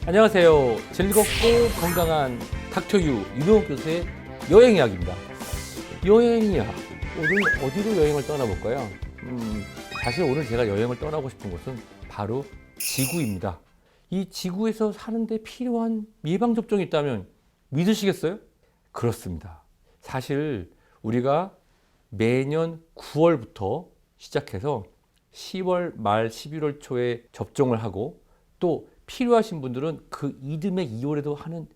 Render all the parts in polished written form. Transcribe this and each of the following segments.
안녕하세요. 즐겁고 건강한 닥터유 유병욱 교수의 여행 이야기입니다. 여행이야. 오늘 어디로 여행을 떠나볼까요? 사실 오늘 제가 여행을 떠나고 싶은 곳은 바로 지구입니다. 이 지구에서 사는데 필요한 예방접종이 있다면 믿으시겠어요? 그렇습니다. 사실 우리가 매년 9월부터 시작해서 10월 말 11월 초에 접종을 하고 또 필요하신 분들은 그 이듬해 2월에도 하는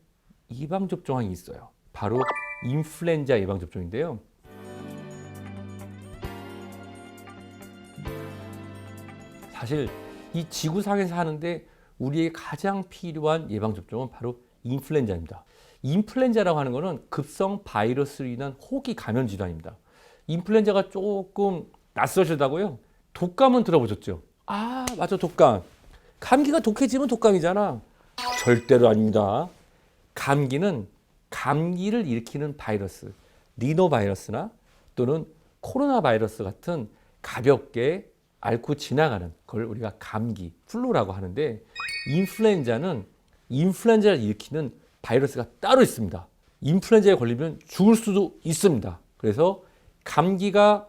예방접종이 있어요. 바로 인플루엔자 예방접종인데요. 사실 이 지구상에서 하는데 우리에게 가장 필요한 예방접종은 바로 인플루엔자입니다. 인플루엔자라고 하는 것은 급성 바이러스로 인한 호기 감염 질환입니다. 인플루엔자가 조금 낯설다고요? 독감은 들어보셨죠? 아, 맞아, 독감. 감기가 독해지면 독감이잖아. 절대로 아닙니다. 감기는 감기를 일으키는 바이러스, 리노바이러스나 또는 코로나 바이러스 같은 가볍게 앓고 지나가는 걸 우리가 감기, 플루라고 하는데, 인플루엔자는 인플루엔자를 일으키는 바이러스가 따로 있습니다. 인플루엔자에 걸리면 죽을 수도 있습니다. 그래서 감기가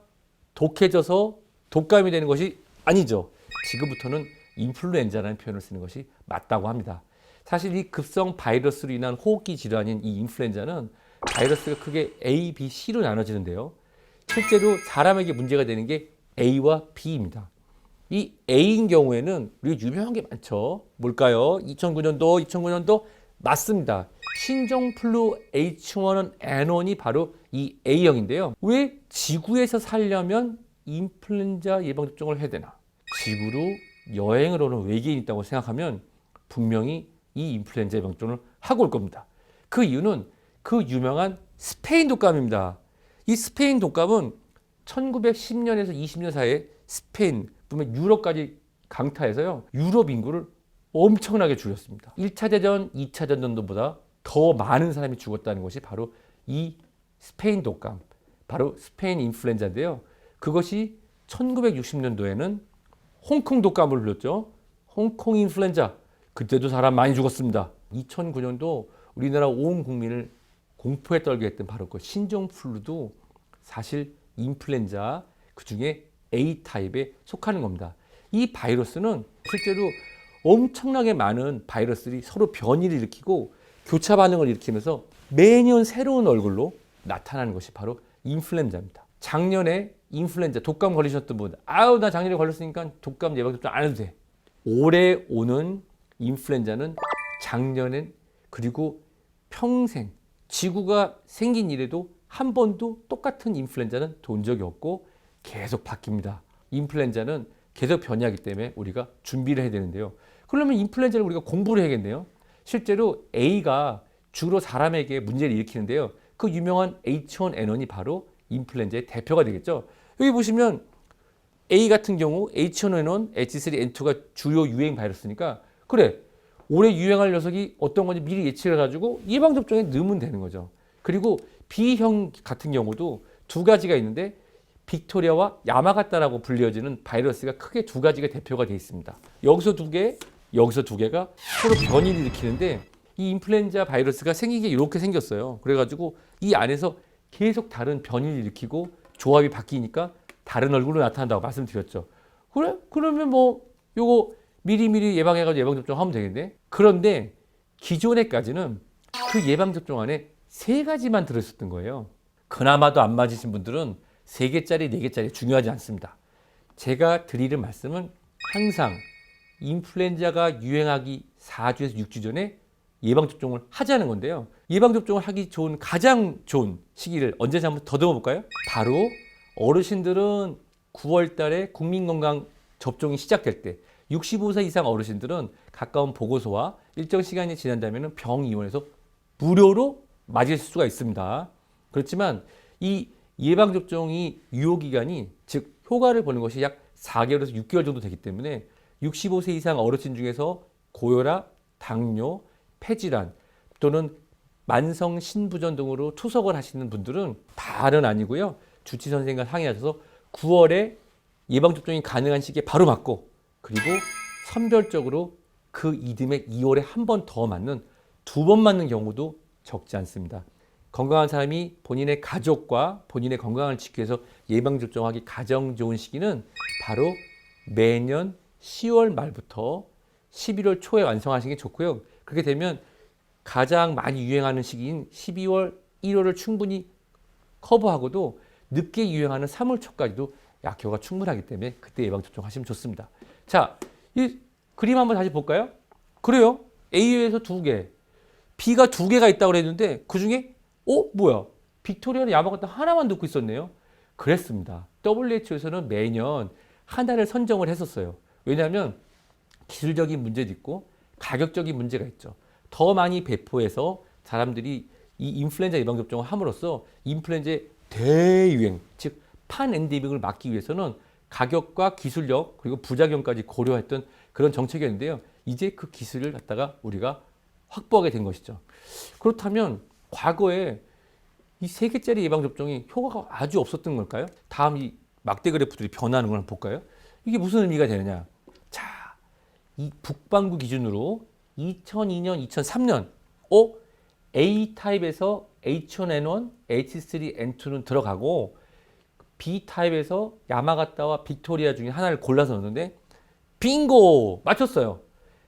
독해져서 독감이 되는 것이 아니죠. 지금부터는 인플루엔자라는 표현을 쓰는 것이 맞다고 합니다. 사실 이 급성 바이러스로 인한 호흡기 질환인 이 인플루엔자는 바이러스가 크게 A, B, C로 나눠지는데요. 실제로 사람에게 문제가 되는 게 A와 B입니다. 이 A인 경우에는 우리가 유명한 게 많죠. 뭘까요? 2009년도 맞습니다. 신종플루 H1N1이 바로 이 A형인데요. 왜 지구에서 살려면 인플루엔자 예방접종을 해야 되나? 지구로 여행을 오는 외계인이 있다고 생각하면 분명히 이 인플루엔자 예방접종을 하고 올 겁니다. 그 이유는 그 유명한 스페인 독감입니다. 이 스페인 독감은 1910년에서 20년 사이에 스페인, 뿐만 유럽까지 강타해서요. 유럽 인구를 엄청나게 줄였습니다. 1차 대전, 2차 대전보다 더 많은 사람이 죽었다는 것이 바로 이 스페인 독감, 바로 스페인 인플루엔자인데요. 그것이 1960년도에는 홍콩 독감을 불렀죠. 홍콩 인플루엔자. 그때도 사람 많이 죽었습니다. 2009년도 우리나라 온 국민을 공포에 떨게 했던 바로 그 신종플루도 사실 인플루엔자 그중에 A타입에 속하는 겁니다. 이 바이러스는 실제로 엄청나게 많은 바이러스들이 서로 변이를 일으키고 교차 반응을 일으키면서 매년 새로운 얼굴로 나타나는 것이 바로 인플루엔자입니다. 작년에 인플루엔자 독감 걸리셨던 분, 아우 나 작년에 걸렸으니까 독감 예방접종 안 해도 돼. 올해 오는 인플루엔자는 작년엔 그리고 평생 지구가 생긴 이래도 한 번도 똑같은 인플루엔자는 돈 적이 없고 계속 바뀝니다. 인플루엔자는 계속 변이하기 때문에 우리가 준비를 해야 되는데요. 그러면 인플루엔자를 우리가 공부를 해야겠네요. 실제로 A가 주로 사람에게 문제를 일으키는데요. 그 유명한 H1N1이 바로 인플루엔자의 대표가 되겠죠. 여기 보시면 A 같은 경우 H1N1, H3N2가 주요 유행 바이러스니까 그래 올해 유행할 녀석이 어떤 건지 미리 예측을 해가지고 예방접종에 넣으면 되는 거죠. 그리고 B형 같은 경우도 두 가지가 있는데 빅토리아와 야마가타라고 불려지는 바이러스가 크게 두 가지가 대표가 되어 있습니다. 여기서 두 개, 여기서 두 개가 서로 변이를 일으키는데 이 인플루엔자 바이러스가 생긴 게 이렇게 생겼어요. 그래가지고 이 안에서 계속 다른 변이를 일으키고 조합이 바뀌니까 다른 얼굴로 나타난다고 말씀드렸죠. 그래? 그러면 뭐 요거 미리미리 예방해가지고 예방접종 하면 되겠네. 그런데 기존에까지는 그 예방접종 안에 3가지만 들어있었던 거예요. 그나마도 안 맞으신 분들은 3개짜리, 4개짜리 중요하지 않습니다. 제가 드리는 말씀은 항상 인플루엔자가 유행하기 4주에서 6주 전에 예방접종을 하자는 건데요. 예방접종을 하기 좋은 가장 좋은 시기를 언제인지 한번 더듬어 볼까요? 바로 어르신들은 9월 달에 국민건강 접종이 시작될 때 65세 이상 어르신들은 가까운 보고소와 일정 시간이 지난다면 병의원에서 무료로 맞을 수가 있습니다. 그렇지만 이 예방접종이 유효기간이 즉 효과를 보는 것이 약 4개월에서 6개월 정도 되기 때문에 65세 이상 어르신 중에서 고혈압, 당뇨, 폐질환 또는 만성 신부전 등으로 투석을 하시는 분들은 다는 아니고요. 주치 선생님과 상의하셔서 9월에 예방접종이 가능한 시기에 바로 맞고 그리고 선별적으로 그 이듬해 2월에 한 번 더 맞는 2번 맞는 경우도 적지 않습니다. 건강한 사람이 본인의 가족과 본인의 건강을 지키기 위해서 예방접종하기 가장 좋은 시기는 바로 매년 10월 말부터 11월 초에 완성하시는 게 좋고요. 그렇게 되면 가장 많이 유행하는 시기인 12월, 1월을 충분히 커버하고도 늦게 유행하는 3월 초까지도 약효가 충분하기 때문에 그때 예방접종 하시면 좋습니다. 자, 이 그림 한번 다시 볼까요? 그래요. A에서 2개, B가 2개가 있다고 그랬는데 그 중에 뭐야? 빅토리아는 야마가타 하나만 듣고 있었네요. 그랬습니다. WHO에서는 매년 하나를 선정을 했었어요. 왜냐하면 기술적인 문제도 있고 가격적인 문제가 있죠. 더 많이 배포해서 사람들이 이 인플루엔자 예방접종을 함으로써 인플루엔자의 대유행, 즉 판엔데믹을 막기 위해서는 가격과 기술력 그리고 부작용까지 고려했던 그런 정책이었는데요. 이제 그 기술을 갖다가 우리가 확보하게 된 것이죠. 그렇다면 과거에 이 3개짜리 예방접종이 효과가 아주 없었던 걸까요? 다음 이 막대 그래프들이 변하는 걸 한번 볼까요? 이게 무슨 의미가 되느냐? 자, 이 북반구 기준으로 2002년, 2003년 A타입에서 H1N1, H3N2는 들어가고 B타입에서 야마가타와 빅토리아 중에 하나를 골라서 넣었는데 빙고! 맞췄어요.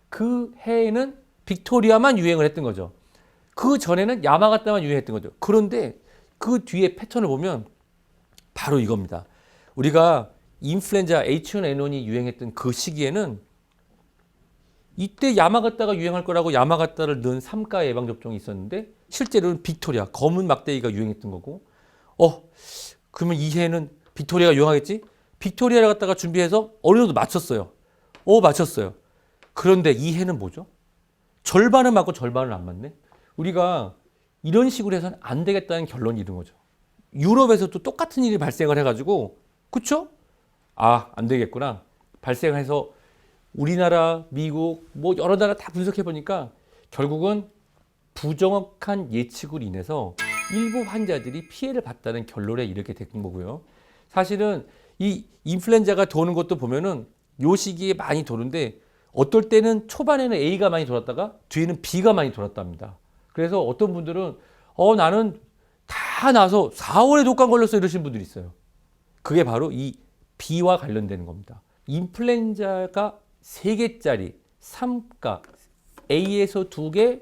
그 해에는 빅토리아만 유행을 했던 거죠. 그 전에는 야마가타만 유행했던 거죠. 그런데 그 뒤에 패턴을 보면 바로 이겁니다. 우리가 인플루엔자 H1N1이 유행했던 그 시기에는 이때 야마가타가 유행할 거라고 야마가타를 넣은 3가 예방접종이 있었는데 실제로는 빅토리아, 검은 막대기가 유행했던 거고 그러면 이 해에는 빅토리아가 유행하겠지? 빅토리아를 갖다가 준비해서 어느 정도 맞췄어요. 맞췄어요. 그런데 이 해는 뭐죠? 절반은 맞고 절반은 안 맞네? 우리가 이런 식으로 해서는 안 되겠다는 결론이 이른 거죠. 유럽에서도 똑같은 일이 발생을 해가지고 그쵸? 안 되겠구나. 발생해서 우리나라, 미국, 뭐 여러 나라 다 분석해 보니까 결국은 부정확한 예측으로 인해서 일부 환자들이 피해를 봤다는 결론에 이르게 된 거고요. 사실은 이 인플루엔자가 도는 것도 보면은 요 시기에 많이 도는데 어떨 때는 초반에는 A가 많이 돌았다가 뒤에는 B가 많이 돌았답니다. 그래서 어떤 분들은 나는 다 나서 4월에 독감 걸렸어 이러신 분들이 있어요. 그게 바로 이 B와 관련되는 겁니다. 인플루엔자가 3개짜리 3가 A에서 2개,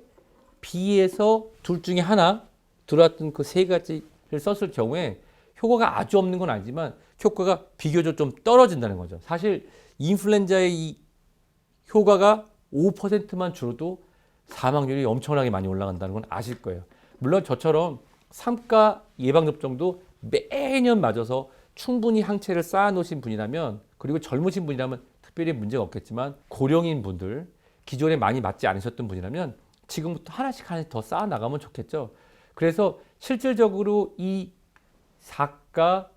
B에서 둘 중에 하나 들어왔던 그 3가지를 썼을 경우에 효과가 아주 없는 건 아니지만 효과가 비교적 좀 떨어진다는 거죠. 사실 인플루엔자의 이 효과가 5%만 줄어도 사망률이 엄청나게 많이 올라간다는 건 아실 거예요. 물론 저처럼 3가 예방접종도 매년 맞아서 충분히 항체를 쌓아놓으신 분이라면 그리고 젊으신 분이라면 특별히 문제가 없겠지만 고령인 분들, 기존에 많이 맞지 않으셨던 분이라면 지금부터 하나씩 더 쌓아나가면 좋겠죠. 그래서 실질적으로 이 4가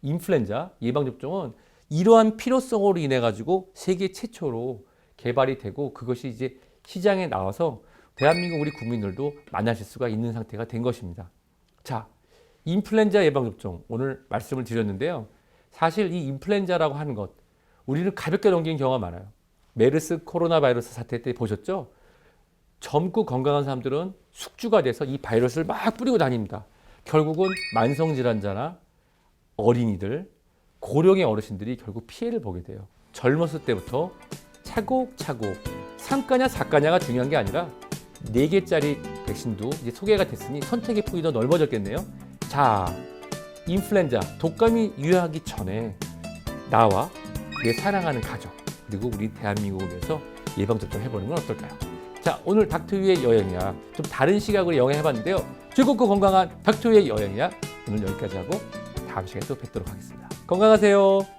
인플루엔자 예방접종은 이러한 필요성으로 인해 가지고 세계 최초로 개발이 되고 그것이 이제 시장에 나와서 대한민국 우리 국민들도 만나실 수가 있는 상태가 된 것입니다. 자, 인플루엔자 예방접종 오늘 말씀을 드렸는데요. 사실 이 인플루엔자라고 하는 것 우리는 가볍게 넘기는 경우가 많아요. 메르스 코로나 바이러스 사태 때 보셨죠? 젊고 건강한 사람들은 숙주가 돼서 이 바이러스를 막 뿌리고 다닙니다. 결국은 만성질환자나 어린이들, 고령의 어르신들이 결국 피해를 보게 돼요. 젊었을 때부터 차곡차곡 3가냐 4가냐가 중요한 게 아니라 4개짜리 백신도 이제 소개가 됐으니 선택의 폭이 더 넓어졌겠네요. 자, 인플루엔자, 독감이 유행하기 전에 나와 내 사랑하는 가족, 그리고 우리 대한민국을 위해서 예방접종 해보는 건 어떨까요? 자, 오늘 닥터유의 여행이야 좀 다른 시각으로 여행해봤는데요. 즐겁고 건강한 닥터유의 여행이야 오늘 여기까지 하고 다음 시간에 또 뵙도록 하겠습니다. 건강하세요.